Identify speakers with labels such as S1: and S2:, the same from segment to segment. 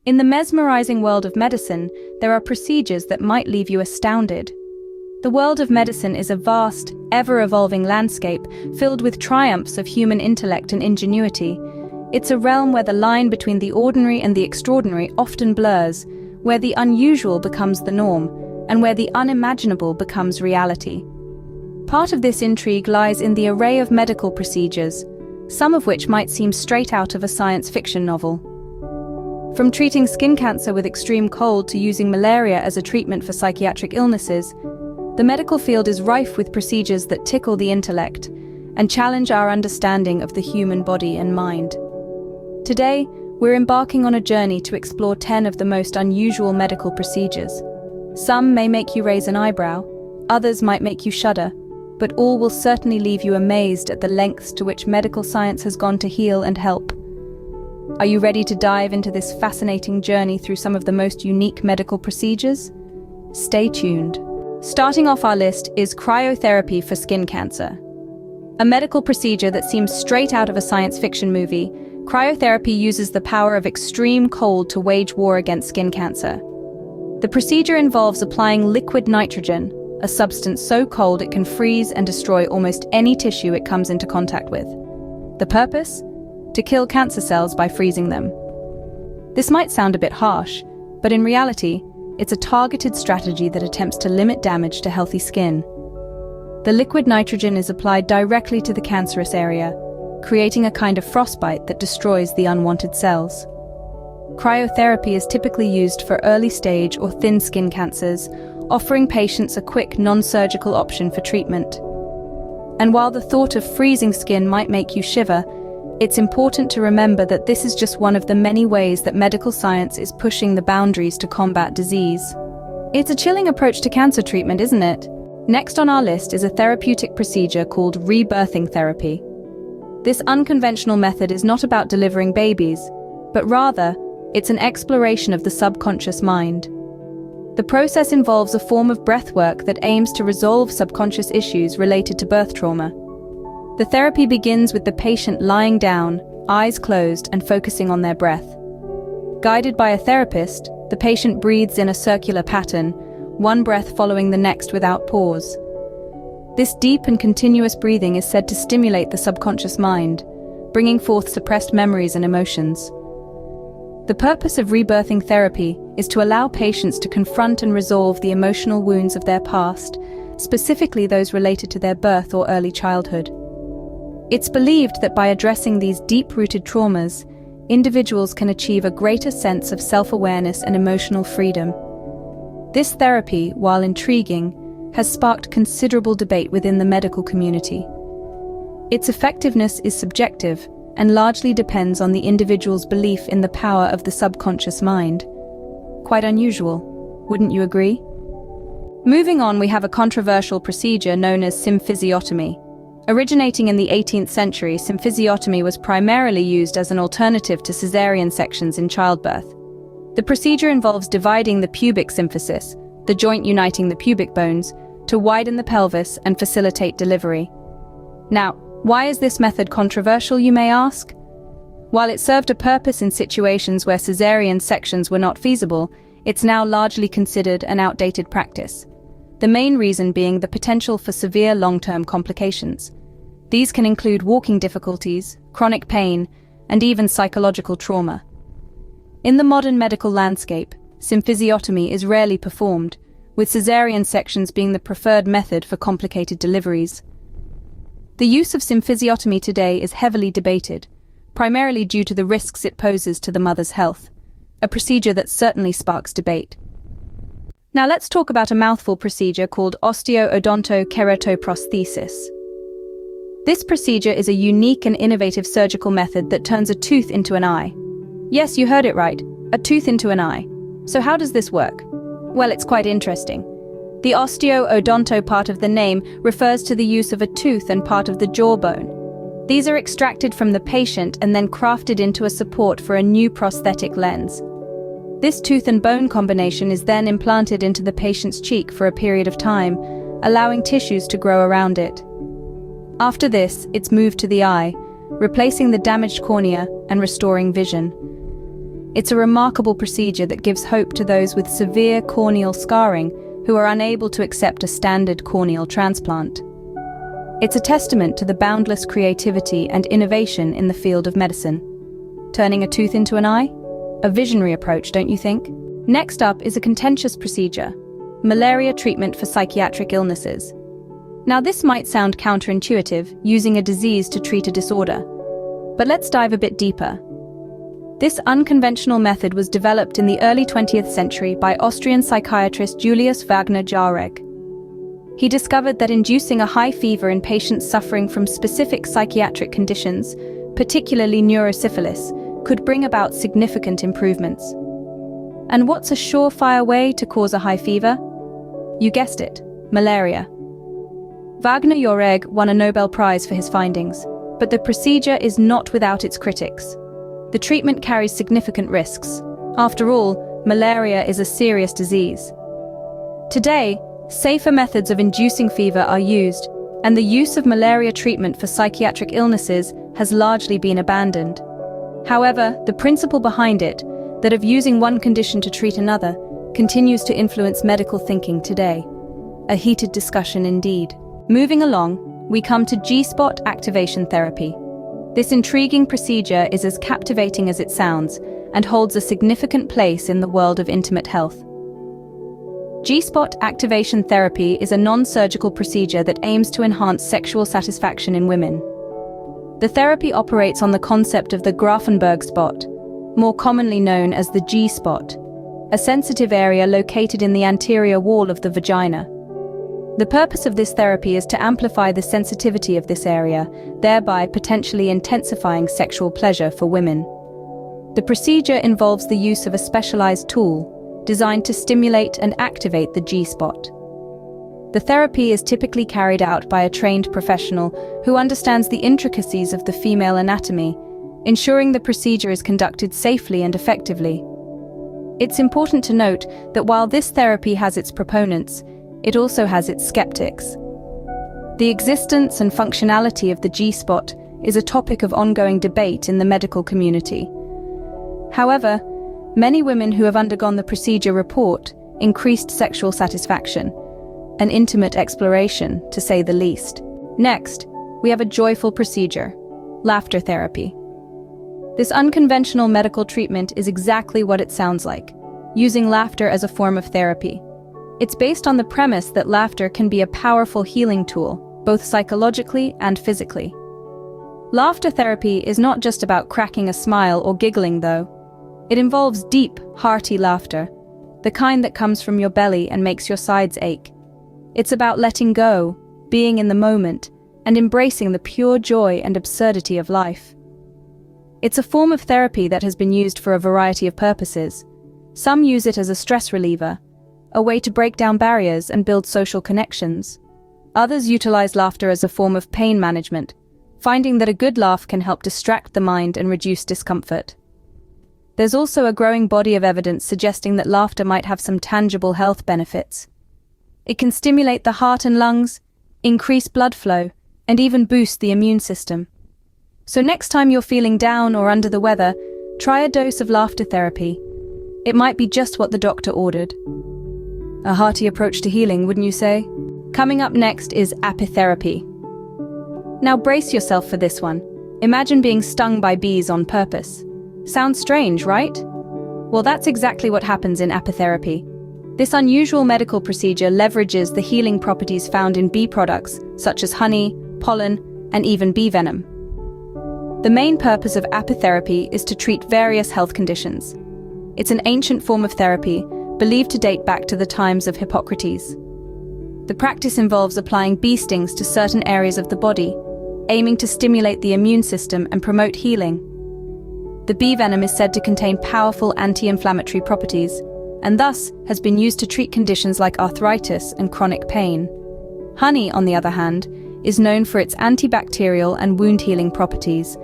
S1: In the mesmerizing world of medicine, there are procedures that might leave you astounded. The world of medicine is a vast, ever-evolving landscape filled with triumphs of human intellect and ingenuity. It's a realm where the line between the ordinary and the extraordinary often blurs, where the unusual becomes the norm, and where the unimaginable becomes reality. Part of this intrigue lies in the array of medical procedures, some of which might seem straight out of a science fiction novel. From treating skin cancer with extreme cold to using malaria as a treatment for psychiatric illnesses, the medical field is rife with procedures that tickle the intellect and challenge our understanding of the human body and mind. Today, we're embarking on a journey to explore 10 of the most unusual medical procedures. Some may make you raise an eyebrow, others might make you shudder, but all will certainly leave you amazed at the lengths to which medical science has gone to heal and help. Are you ready to dive into this fascinating journey through some of the most unique medical procedures? Stay tuned. Starting off our list is cryotherapy for skin cancer. A medical procedure that seems straight out of a science fiction movie, cryotherapy uses the power of extreme cold to wage war against skin cancer. The procedure involves applying liquid nitrogen, a substance so cold it can freeze and destroy almost any tissue it comes into contact with. The purpose? To kill cancer cells by freezing them. This might sound a bit harsh, but in reality, it's a targeted strategy that attempts to limit damage to healthy skin. The liquid nitrogen is applied directly to the cancerous area, creating a kind of frostbite that destroys the unwanted cells. Cryotherapy is typically used for early-stage or thin skin cancers, offering patients a quick, non-surgical option for treatment. And while the thought of freezing skin might make you shiver, it's important to remember that this is just one of the many ways that medical science is pushing the boundaries to combat disease. It's a chilling approach to cancer treatment, isn't it? Next on our list is a therapeutic procedure called rebirthing therapy. This unconventional method is not about delivering babies, but rather, it's an exploration of the subconscious mind. The process involves a form of breathwork that aims to resolve subconscious issues related to birth trauma. The therapy begins with the patient lying down, eyes closed, and focusing on their breath. Guided by a therapist, the patient breathes in a circular pattern, one breath following the next without pause. This deep and continuous breathing is said to stimulate the subconscious mind, bringing forth suppressed memories and emotions. The purpose of rebirthing therapy is to allow patients to confront and resolve the emotional wounds of their past, specifically those related to their birth or early childhood. It's believed that by addressing these deep-rooted traumas, individuals can achieve a greater sense of self-awareness and emotional freedom. This therapy, while intriguing, has sparked considerable debate within the medical community. Its effectiveness is subjective and largely depends on the individual's belief in the power of the subconscious mind. Quite unusual, wouldn't you agree? Moving on, we have a controversial procedure known as symphysiotomy. Originating in the 18th century, symphysiotomy was primarily used as an alternative to caesarean sections in childbirth. The procedure involves dividing the pubic symphysis, the joint uniting the pubic bones, to widen the pelvis and facilitate delivery. Now, why is this method controversial, you may ask? While it served a purpose in situations where caesarean sections were not feasible, it's now largely considered an outdated practice. The main reason being the potential for severe long-term complications. These can include walking difficulties, chronic pain, and even psychological trauma. In the modern medical landscape, symphysiotomy is rarely performed, with caesarean sections being the preferred method for complicated deliveries. The use of symphysiotomy today is heavily debated, primarily due to the risks it poses to the mother's health, a procedure that certainly sparks debate. Now let's talk about a mouthful procedure called Osteo-odonto-keratoprosthesis. This procedure is a unique and innovative surgical method that turns a tooth into an eye. Yes, you heard it right, a tooth into an eye. So how does this work? Well, it's quite interesting. The osteo-odonto part of the name refers to the use of a tooth and part of the jawbone. These are extracted from the patient and then crafted into a support for a new prosthetic lens. This tooth and bone combination is then implanted into the patient's cheek for a period of time, allowing tissues to grow around it. After this, it's moved to the eye, replacing the damaged cornea and restoring vision. It's a remarkable procedure that gives hope to those with severe corneal scarring who are unable to accept a standard corneal transplant. It's a testament to the boundless creativity and innovation in the field of medicine. Turning a tooth into an eye? A visionary approach, don't you think? Next up is a contentious procedure: malaria treatment for psychiatric illnesses. Now, this might sound counterintuitive, using a disease to treat a disorder. But let's dive a bit deeper. This unconventional method was developed in the early 20th century by Austrian psychiatrist Julius Wagner Jahreg. He discovered that inducing a high fever in patients suffering from specific psychiatric conditions, particularly neurosyphilis, could bring about significant improvements. And what's a surefire way to cause a high fever? You guessed it, malaria. Wagner Jahreg won a Nobel Prize for his findings, but the procedure is not without its critics. The treatment carries significant risks. After all, malaria is a serious disease. Today, safer methods of inducing fever are used, and the use of malaria treatment for psychiatric illnesses has largely been abandoned. However, the principle behind it, that of using one condition to treat another, continues to influence medical thinking today. A heated discussion indeed. Moving along, we come to G-spot activation therapy. This intriguing procedure is as captivating as it sounds and holds a significant place in the world of intimate health. G-spot activation therapy is a non-surgical procedure that aims to enhance sexual satisfaction in women. The therapy operates on the concept of the Grafenberg spot, more commonly known as the G-spot, a sensitive area located in the anterior wall of the vagina. The purpose of this therapy is to amplify the sensitivity of this area, thereby potentially intensifying sexual pleasure for women. The procedure involves the use of a specialized tool designed to stimulate and activate the G-spot. The therapy is typically carried out by a trained professional who understands the intricacies of the female anatomy, ensuring the procedure is conducted safely and effectively. It's important to note that while this therapy has its proponents, it also has its skeptics. The existence and functionality of the G-spot is a topic of ongoing debate in the medical community. However, many women who have undergone the procedure report increased sexual satisfaction, an intimate exploration, to say the least. Next, we have a joyful procedure: laughter therapy. This unconventional medical treatment is exactly what it sounds like, using laughter as a form of therapy. It's based on the premise that laughter can be a powerful healing tool, both psychologically and physically. Laughter therapy is not just about cracking a smile or giggling, though. It involves deep, hearty laughter, the kind that comes from your belly and makes your sides ache. It's about letting go, being in the moment, and embracing the pure joy and absurdity of life. It's a form of therapy that has been used for a variety of purposes. Some use it as a stress reliever, a way to break down barriers and build social connections. Others utilize laughter as a form of pain management, finding that a good laugh can help distract the mind and reduce discomfort. There's also a growing body of evidence suggesting that laughter might have some tangible health benefits. It can stimulate the heart and lungs, increase blood flow, and even boost the immune system. So next time you're feeling down or under the weather, try a dose of laughter therapy. It might be just what the doctor ordered. A hearty approach to healing, wouldn't you say? Coming up next is Apitherapy. Now brace yourself for this one. Imagine being stung by bees on purpose. Sounds strange, right? Well, that's exactly what happens in Apitherapy. This unusual medical procedure leverages the healing properties found in bee products, such as honey, pollen, and even bee venom. The main purpose of Apitherapy is to treat various health conditions. It's an ancient form of therapy, believed to date back to the times of Hippocrates. The practice involves applying bee stings to certain areas of the body, aiming to stimulate the immune system and promote healing. The bee venom is said to contain powerful anti-inflammatory properties, and thus has been used to treat conditions like arthritis and chronic pain. Honey, on the other hand, is known for its antibacterial and wound-healing properties.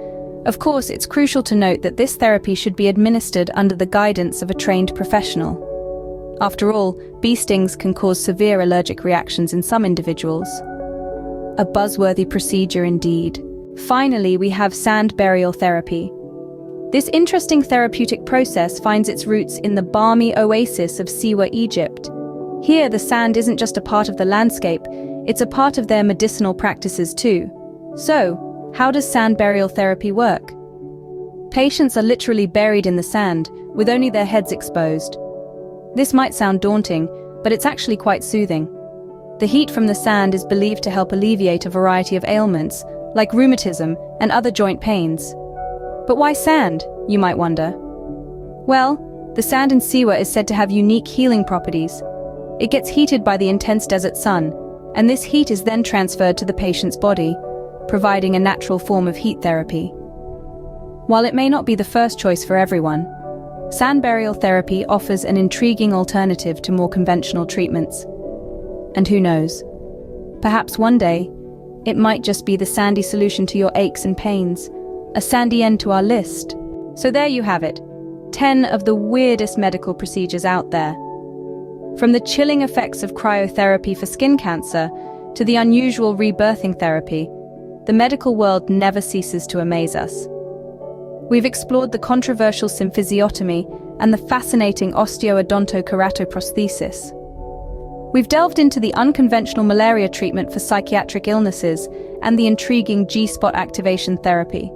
S1: Of course, it's crucial to note that this therapy should be administered under the guidance of a trained professional. After all, bee stings can cause severe allergic reactions in some individuals. A buzzworthy procedure indeed. Finally, we have sand burial therapy. This interesting therapeutic process finds its roots in the balmy oasis of Siwa, Egypt. Here, the sand isn't just a part of the landscape, it's a part of their medicinal practices too. So, how does sand burial therapy work? Patients are literally buried in the sand, with only their heads exposed. This might sound daunting, but it's actually quite soothing. The heat from the sand is believed to help alleviate a variety of ailments, like rheumatism and other joint pains. But why sand, you might wonder? Well, the sand in Siwa is said to have unique healing properties. It gets heated by the intense desert sun, and this heat is then transferred to the patient's body, providing a natural form of heat therapy. While it may not be the first choice for everyone, sand burial therapy offers an intriguing alternative to more conventional treatments. And who knows? Perhaps one day, it might just be the sandy solution to your aches and pains, a sandy end to our list. So there you have it, 10 of the weirdest medical procedures out there. From the chilling effects of cryotherapy for skin cancer to the unusual rebirthing therapy, the medical world never ceases to amaze us. We've explored the controversial symphysiotomy and the fascinating Osteo-odonto-keratoprosthesis. We've delved into the unconventional malaria treatment for psychiatric illnesses and the intriguing G-spot activation therapy.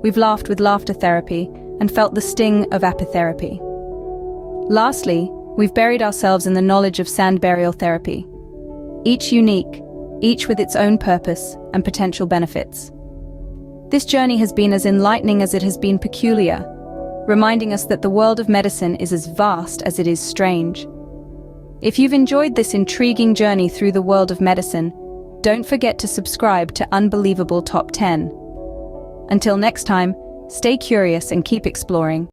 S1: We've laughed with laughter therapy and felt the sting of Apitherapy. Lastly, we've buried ourselves in the knowledge of sand burial therapy. Each unique, each with its own purpose and potential benefits. This journey has been as enlightening as it has been peculiar, reminding us that the world of medicine is as vast as it is strange. If you've enjoyed this intriguing journey through the world of medicine, don't forget to subscribe to Unbelievable Top 10. Until next time, stay curious and keep exploring.